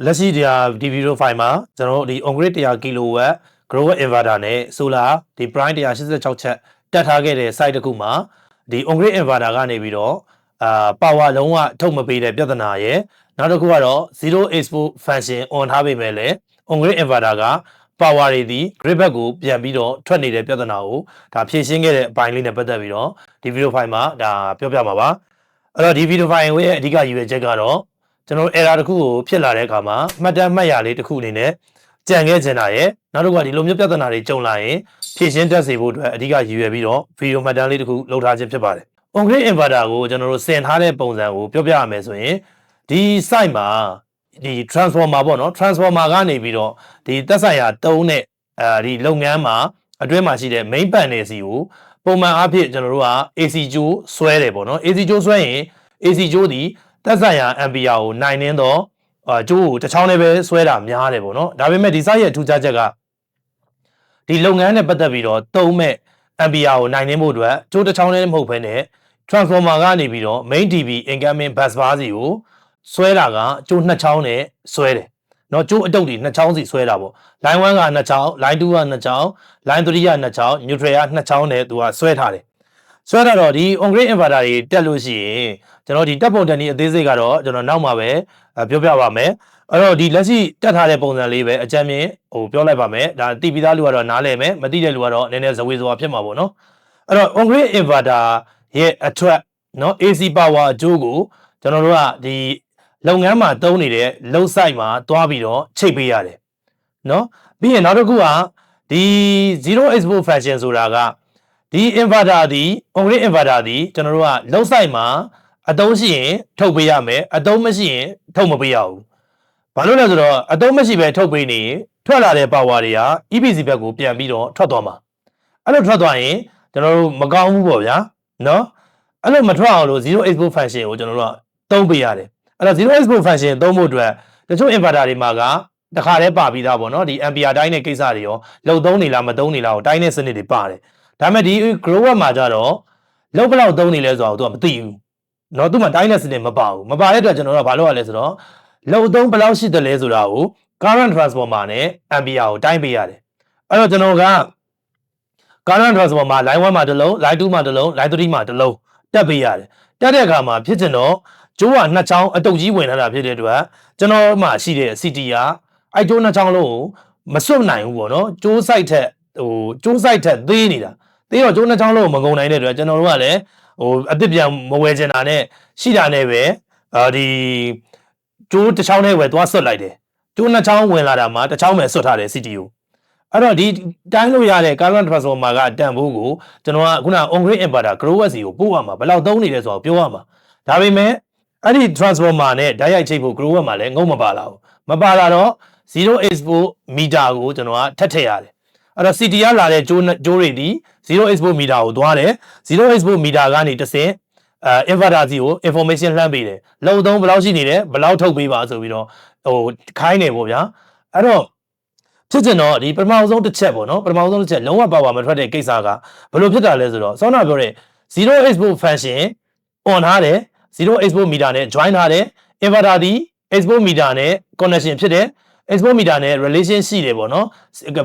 လက်ရှိဒီဗီဒီယိုဖိုင်မှာကျွန်တော်တို့ဒီ on-grid 100 kW grower inverter နဲ့ solar ဒီ prime 186ချက်တက်ထားခဲ့တဲ့ site တစ်ခုမှာဒီ on-grid inverter ကနေပြီးတော့power လုံးဝထုတ်မပေးတဲ့ပြဿနာရယ်နောက်တစ်ခုကတော့ zero export function on ထားပေမဲ့လည်း on-grid inverter က power တွေဒီ grid ဘက်ကိုပြန်ပြီးတော့ထွက်နေတဲ့ပြဿနာကိုဒါဖြေရှင်းခဲ့တဲ့အပိုင်းလေးနဲ့ပတ်သက်ပြီးတော့ဒီဗီဒီယိုဖိုင်မှာဒါပြောပြမှာပါအဲ့တော့ဒီဗီဒီယိုဖိုင်ရဲ့အဓိကရည်ရွယ်ချက်ကတော့ကျွန်တော် error တစ်ခုကိုဖြစ်လာတဲ့အခါမှာမှတ်တမ်းမှတ်ရလေးတစ်ခုအနေနဲ့ကြံခဲ့ချင်တာရဲ့နောက်တစ်ခုကဒီလိုမျိုးပြဿနာတွေကြုံလာရင်ဖြေရှင်းတတ်စေဖို့အတွက်အဓိကရည်ရွယ်ပြီးတော့ဗီဒီယိုမှတ်တမ်းလေးတစ်ခုလုပ်ထားခြင်းဖြစ်ပါတယ် on-grid inverter ကိုကျွန်တော်တို့ဆင်ထားတဲ့ပုံစံကိုပြောပြရမယ်ဆိုရင်ဒီ site မှာဒီ transformer ပေါ့နော် transformer ကနေပြီးတော့ဒီသက်ဆိုင်ရာတုံးတဲ့ဒီလုပ်ငန်းမှာအတွင်းမှာရှိတဲ့ main panel စီကိုပုံမှန်အားဖြင့်ကျွန်တော်တို့က AC ကြိုးဆွဲတယ်ပေါ့နော် AC ကြိုးဆွဲရင် AC ကြိုးဒီသက်ဆိုင်ရာ ampere ကိုနိုင်နှင်းတော့ကြိုးကိုတစ်ချောင်းလေးပဲဆွဲတာများတယ်ပေါ့နော်ဒါပေမဲ့ဒီ site ရဲ့ထူးခြားချက်ကဒီလုပ်ငန်းနဲ့ပတ်သက်ပြီးတော့သုံးမဲ့ ampere ကိုနိုင်နှင်းဖို့အတွက်ကြိုးတစ်ချောင်းလေးမဟုတ်ဘဲနဲ့ transformer ကနေပြီးတော့ main DB incoming bus bar စီကိုဆွဲတာကကြိုးနှစ်ချောင်းနဲ့ဆွဲတယ်เนาะကြိုးအတုပ်တွေနှစ်ချောင်းစီဆွဲတာပေါ့ line 1ကနှစ်ချောင်း line 2ကနှစ်ချောင်း line 3ကနှစ်ချောင်း neutral ကနှစ်ချောင်းနဲ့သူကဆွဲထားတယ်ဆွဲထားတော့ဒီ on-grid inverter တွေတက်လို့ရှိရင်ကျွန်တော်ဒီတက်ပုံတန်ဒီအသေးစိတ်ကတော့ကျွန်တော်နောက်မှာပဲပြောပြပါမယ်အဲ့တော့ဒီလက်ရှိတက်ထားတဲ့ပုံစံလေးပဲအကြမ်းမြင်ပြောလိုက်ပါမယ်ဒါသိပြီးသားလူကတော့နားလည်မယ်မသိတဲ့လူကတော့နည်းနည်းဇဝေဇဝါဖြစ်မှာပေါ့နော်အဲ့တော့ on-grid inverter ရဲ့အထွက်เนาะ AC power အကျိုးကိုကျွန်တော်တို့ကဒီလုပ်ငန်းမှာသုံးနေတဲ့ load site မှာတွားပြီးတော့ချိတ်ပေးရတယ်เนาะပြီးရင်နောက်တစ်ခုကဒီ zero export function ဆိုတာကဒီ inverter ဒီ on-grid inverter ဒီကျွန်တော်တို့က load site မှာအသုံးရှိရင်ထုတ်ပေးရမယ်အသုံးမရှိရင်ထုတ်မပေးရဘူးဘာလို့လဲဆိုတော့အသုံးမရှိပဲထုတ်ပေးနေရင်ထွက်လာတဲ့ power တွေက EPC ဘက်ကိုပြန်ပြီးတော့ထွက်သွားမှာအဲ့လိုထွက်သွားရင်ကျွန်တော်တို့မကောင်းဘူးပေါ့ဗျာเนาะအဲ့လိုမထွက်အောင်လို့ zero export function ကိုကျွန်တော်တို့ကသုံးပေးရတယ်အဲ့တော့ zero export function သုံးဖို့အတွက်တချို့ inverter တွေမှာကတခါတည်းပါပြီးသားပေါ့နော်ဒီ ampere တိုင်းတဲ့ကိစ္စတွေရောလုံသုံးနေလားမသုံးနေလားကိုတိုင်းတဲ့စနစ်တွေပါတယ်ဒါပေမဲ့ဒီ grower မှာကြတော့လုံဘလောက်သုံးနေလဲဆိုတော့သူကမသိဘူးเนาะသူမှတိုင်းတဲ့စနစ်မပါဘူးမပါတဲ့အတွက်ကျွန်တော်တို့ကဘာလုပ်ရလဲဆိုတော့လုံသုံးဘလောက်ရှိတယ်လဲဆိုတာကို current transformer နဲ့ ampere ကိုတိုင်းပေးရတယ်အဲ့တော့ကျွန်တော်က current transformer line 1မှာတစ်လုံး line 2မှာတစ်လုံး line 3မှာတစ်လုံးတက်ပေးရတယ်တက်တဲ့အခါမှာဖြစ်ချင်တော့ကျိုးကနှစ်ချောင်းအတုပ်ကြီးဝင်လာတာဖြစ်တဲ့အတွက်ကျွန်တော်မှရှိတဲ့ CT ကအဲ့ကျိုးနှစ်ချောင်းလုံးကိုမစွတ်နိုင်ဘူးပေါ့နော်ကျိုး site ထက်ကျိုး site ထက်သေးနေတာသေးတော့ကျိုးနှစ်ချောင်းလုံးကိုမငုံနိုင်တဲ့အတွက်ကျွန်တော်တို့ကလည်းအသစ်ပြန်မဝယ်ချင်တာနဲ့ရှိတာနဲ့ပဲဒီကျိုးတစ်ချောင်းနဲ့ဝယ်သွားစွတ်လိုက်တယ်ကျိုးနှစ်ချောင်းဝင်လာတာမှာတစ်ချောင်းပဲစွတ်ထားတယ် CT ကိုအဲ့တော့ဒီတိုင်းလို့ရတဲ့ current transformer ကတန်ဖိုးကိုကျွန်တော်ကခုန on-grid inverter grower စီကိုပို့ရမှာဘယ်လောက်သုံးနေလဲဆိုတော့ပြောရမှာဒါပေမဲ့အဲ့ဒီ transformer နဲ့ဓာတ်ရိုက်ချိတ်ဖို့ grower မှာလည်းငုံမပါလာဘူးမပါလာတော့ zero export meter ကိုကျွန်တော်ကထပ်ထည့်ရတယ်အဲ့တော့ CT ကလာတဲ့ကြိုးတွေဒီ zero export meter ကိုသွားတယ် zero export meter ကနေတစ်ဆင့်inverter စီကို information လှမ်းပေးတယ်လုံသုံးဘယ်လောက်ရှိနေတယ်ဘယ်လောက်ထုတ်ပေးပါဆိုပြီးတော့ခိုင်းနေပေါ့ဗျာအဲ့တော့ဖြစ်ချင်တော့ဒီပထမဆုံးတစ်ချက်ပေါ့နော်ပထမဆုံးတစ်ချက်လုံးဝပါဝါမထွက်တဲ့ကိစ္စကဘယ်လိုဖြစ်တာလဲဆိုတော့စောနာပြောတဲ့ zero export function on ထားတယ် zero export meter နဲ့ join ထားတယ် inverter ဒီ export meter နဲ့ connection ဖြစ်တယ် export meter နဲ့ relation ရှိတယ်ပေါ့နော်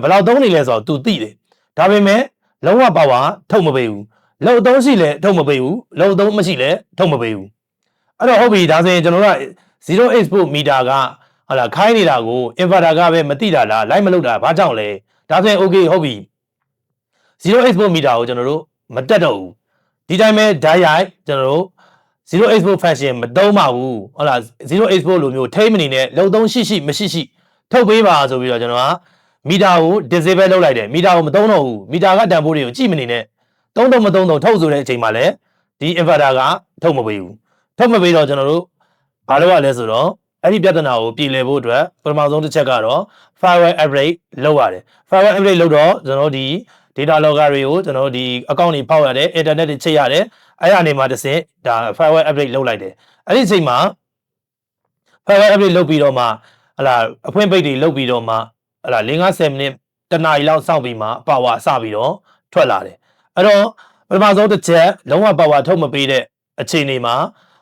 ဘယ်လောက်သုံးနေလဲဆိုတော့ तू သိတယ်ဒါပေမဲ့လုံးဝပါဝါထုတ်မပေးဘူးလောက်သုံးရှိလဲထုတ်မပေးဘူးလောက်သုံးမရှိလဲထုတ်မပေးဘူးအဲ့တော့ဟုတ်ပြီဒါဆိုရင်ကျွန်တော်တို့က zero export meter ကဟာလာခိုင်းနေတာကို inverter ကပဲမသိတာလားလိုက်မလုပ်တာဘာကြောင့်လဲဒါဆိုရင် okay ဟုတ်ပြီ zero export meter ကိုကျွန်တော်တို့မတက်တော့ဘူးဒီတိုင်းပဲဓာတ်ရိုက်ကျွန်တော်တို့ zero export function မသုံးပါဘူးဟုတ်လား zero export လိုမျိုးထိမ့်မနေနဲ့လုံသုံးရှိမရှိထုတ်ပေးပါဆိုပြီးတော့ကျွန်တော်ကမီတာကို disable လုပ်လိုက်တယ်မီတာကိုမသုံးတော့ဘူးမီတာကတန်ဖိုးတွေကိုကြည့်မနေနဲ့သုံးတော့မသုံးတော့ထုတ်ဆိုတဲ့အချိန်မှာလည်းဒီ inverter ကထုတ်မပေးဘူးထုတ်မပေးတော့ကျွန်တော်တို့ဘာလုပ်ရလဲဆိုတော့အဲ့ဒီပြဿနာကိုပြည်လည်ဖို့အတွက်ပထမဆုံးတစ်ချက်ကတော့ firewall upgrade လုပ်ရတယ် firewall upgrade လုပ်တော့ကျွန်တော်ဒီ data logger တွေကိုကျွန်တော်ဒီ account တွေဖောက်ရတယ် internet တွေချိတ်ရတယ်အဲ့အနေမှာတစ်ဆင့်ဒါ firewall upgrade လုပ်လိုက်တယ်အဲ့ဒီအချိန်မှာ firewall upgrade လုပ်ပြီးတော့မှဟလာအဖွင့်ပိတ်တွေလုပ်ပြီးတော့မှဟလာ5-10မိနစ်တနာရီလောက်စောင့်ပြီးမှ power စပြီးတော့ထွက်လာတယ်အဲ့တော့ပထမဆုံးတစ်ချက်လုံးဝ power ထုတ်မပေးတဲ့အခြေအနေမှာ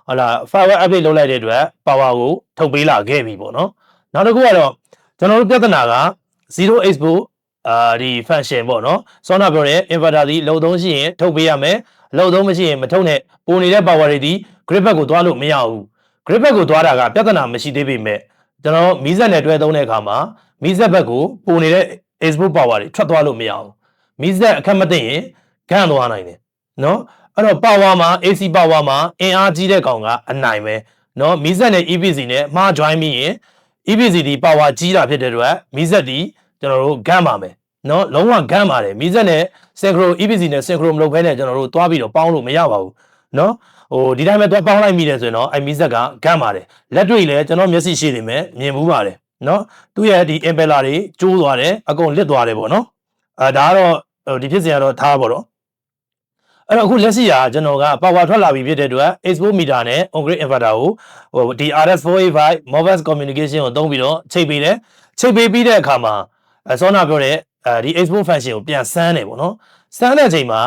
ဟလာ firewall update လုပ်လိုက်တဲ့အတွက် power ကိုထုတ်ပေးလာခဲ့ပြီပေါ့နော် နောက်တစ်ခုကတော့ကျွန်တော်တို့ပြဿနာက 0 export ဒီ function ပေါ့နော်စောနာပြောတဲ့ inverter ဒီလုံသုံးရှိရင်ထုတ်ပေးရမယ်လုံသုံးမရှိရင်မထုတ်နဲ့ပိုနေတဲ့ power တွေဒီ grid back ကိုသွားလို့မရဘူး grid back ကိုသွားတာကပြဿနာမရှိသေးပေမဲ့ကျွန်တော်မီးစက်နဲ့တွဲသုံးတဲ့အခါမှာမီးစက်ဘက်ကိုပိုနေတဲ့ export power တွေထွက်သွားလို့မရဘူးမီးစက်အခက်မသိရင်ဂန့်သွားနိုင်တယ်နော်အဲ့တော့ power မှာ AC power မှာအင်အားကြီးတဲ့ကောင်ကအနိုင်ပဲနော်မီးစက်နဲ့ EPC နဲ့မှား join ပြီးရင် EPC ဒီ power ကြီးတာဖြစ်တဲ့အတွက်မီးစက်ဒီကျွန်တော်တို့ဂန့်ပါမယ်နော်လုံးဝဂန့်ပါတယ်မီးစက်နဲ့ synchro EPC နဲ့ synchro မလုပ်ဘဲနဲ့ကျွန်တော်တို့တွားပြီးတော့ပေါင်းလို့မရပါဘူးနော်ဟိုဒီတိုင်းပဲတွားပေါင်းလိုက်မိတယ်ဆိုရင်တော့အဲ့မီးစက်ကဂန့်ပါတယ်လက်တွေ့လည်းကျွန်တော်မျက်စိရှိနေမယ်မြင်ဘူးပါတယ်နော်သူ့ရဲ့ဒီ impeller တွေကျိုးသွားတယ်အကုန်လစ်သွားတယ်ပေါ့နော်ဒါကတော့ဒီဖြစ်စဉ်ကတော့ထားပါတော့အဲ့တော့အခုလက်ရှိကကျွန်တော်က power ထွက်လာပြီဖြစ်တဲ့အတွက် export meter နဲ့ on grid inverter ကိုဟိုဒီ RS485 Modbus communication ကိုသုံးပြီးတော့ချိတ်ပေးတယ်ချိတ်ပေးပြီးတဲ့အခါမှာစောနာပြောတဲ့ဒီ export function ကိုပြန်စမ်းတယ်ပေါ့နော်စမ်းတဲ့အချိန်မှာ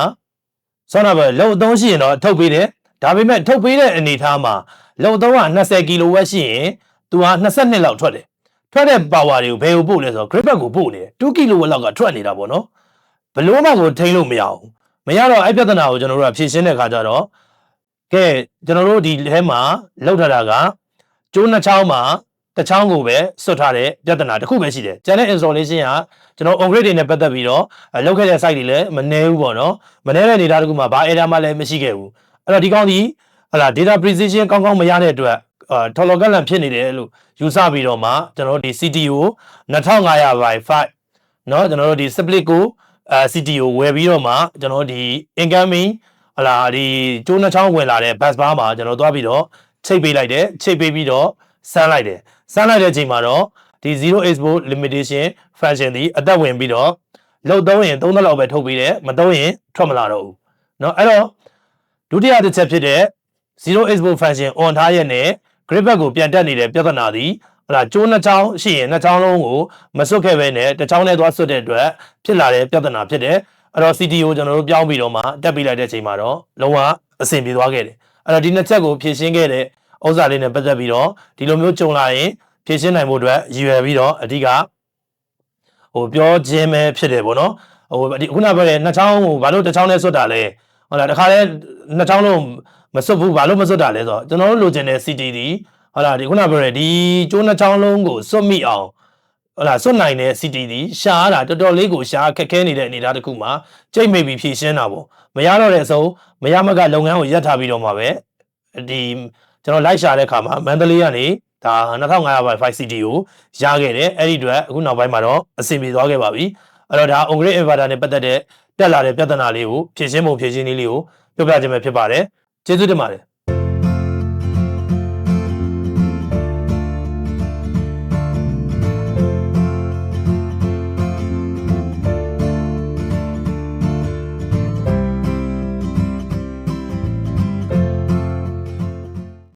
စောနာပြောလုံသုံးရှိရင်တော့ထုတ်ပေးတယ်ဒါပေမဲ့ထုတ်ပေးတဲ့အနေအထားမှာလုံသုံးက20 kW ရှိရင်သူက22လောက်ထွက်တယ်ထွက်တဲ့ power တွေကိုဘယ်ကိုပို့လဲဆိုတော့ grid back ကိုပို့နေတယ်2 kW လောက်ကထွက်နေတာပေါ့နော်ဘလို့မှကိုထိန်းလို့မရဘူးမရတော့အဲ့ပြဿနာကိုကျွန်တော်တို့ကဖြေရှင်းတဲ့ခါကျတော့ကဲကျွန်တော်တို့ဒီထဲမှာလောက်ထားတာကကျိုးနှစ်ချောင်းမှာတစ်ချောင်းကိုပဲစွတ်ထားတဲ့ပြဿနာတစ်ခုပဲရှိတယ်ကျန်တဲ့ installation ကကျွန်တော် on grid တွေနဲ့ပတ်သက်ပြီးတော့လောက်ခဲ့တဲ့ site တွေလည်းမနှဲဘူးပေါ့နော်မနှဲတဲ့နေသားတစ်ခုမှာဘာ error မှလည်းမရှိခဲ့ဘူးအဲ့တော့ဒီကောင်ဒီဟလာ data precision ကောင်းကောင်းမရတဲ့အတွက်ထော်လော်ကလန်ဖြစ်နေတယ်လို့ယူဆပြီးတော့မှကျွန်တော်တို့ဒီ CTO 2500/5เนาะကျွန်တော်တို့ဒီ split ကိုCTO ဝယ်ပြီးတော့မှကျွန်တော်ဒီ incoming ဟလာဒီကျိုးနှချောင်းဝင်လာတဲ့ bus bar မှာကျွန်တော်သွားပြီးတော့ချိတ်ပေးလိုက်တယ်ချိတ်ပေးပြီးတော့စမ်းလိုက်တယ်စမ်းလိုက်တဲ့အချိန်မှာတော့ဒီ zero export limitation function ဒီအသက်ဝင်ပြီးတော့လုံသုံးရင်3လောက်ပဲထုတ်ပေးတယ်မသုံးရင်ထွက်မလာတော့ဘူးเนาะအဲ့တော့ဒုတိယတစ်ချက်ဖြစ်တဲ့ zero export function on ထားရက်နဲ့ grid back ကိုပြန်တက်နေတဲ့ပြဿနာဒီဟလာကျိုးနှစ်ချောင်းရှိရင်နှစ်ချောင်းလုံးကိုမစွတ်ခဲ့ပဲနဲ့တစ်ချောင်းနဲ့သွားစွတ်တဲ့အတွက်ဖြစ်လာတဲ့ပြဿနာဖြစ်တယ်အဲ့တော့ CTO ကျွန်တော်တို့ပြောင်းပြီးတော့မှတက်ပြီးလိုက်တဲ့အချိန်မှာတော့လုံးဝအဆင်ပြေသွားခဲ့တယ်အဲ့တော့ဒီနှစ်ချက်ကိုဖြည့်ရှင်းခဲ့တဲ့ဥစ္စာလေးနဲ့ပတ်သက်ပြီးတော့ဒီလိုမျိုးကြုံလာရင်ဖြည့်ရှင်းနိုင်ဖို့အတွက်ရည်ရွယ်ပြီးတော့အဓိကဟိုပြောခြင်းပဲဖြစ်တယ်ပေါ့နော်ဟိုခုနပြောတဲ့နှစ်ချောင်းကိုဘာလို့တစ်ချောင်းနဲ့စွတ်တာလဲဟုတ်လားတခါလဲနှစ်ချောင်းလုံးမစွတ်ဘူးဘာလို့မစွတ်တာလဲဆိုတော့ကျွန်တော်တို့လိုချင်တဲ့ CT ဒီဟုတ်လားဒီခုနပြောတဲ့ဒီကျိုးနှစ်ချောင်းလုံးကိုစွတ်မိအောင်ဟုတ်လားစွတ်နိုင်တဲ့ CT ဒီရှားတာတော်တော်လေးကိုရှားခက်ခဲနေတဲ့အနေအထားတစ်ခုမှာကြိတ်မိပြီးဖြည့်ရှင်းတာပေါ့မရတော့တဲ့အဆုံးမရမကလုပ်ငန်းကိုရပ်ထားပြီးတော့မှပဲဒီကျွန်တော်လိုက်ရှာတဲ့အခါမှာမန္တလေးကနေဒါ2500/5 CT ကိုရခဲ့တယ်အဲ့ဒီအတွက်အခုနောက်ပိုင်းမှာတော့အဆင်ပြေသွားခဲ့ပါပြီအဲ့တော့ဒါ on grid inverter နဲ့ပတ်သက်တဲ့တက်လာတဲ့ပြဿနာလေးကိုဖြည့်ရှင်းပုံဖြည့်ရှင်းနည်းလေးကိုပြောပြခြင်းပဲဖြစ်ပါတယ်ကျေးဇူးတင်ပါတယ်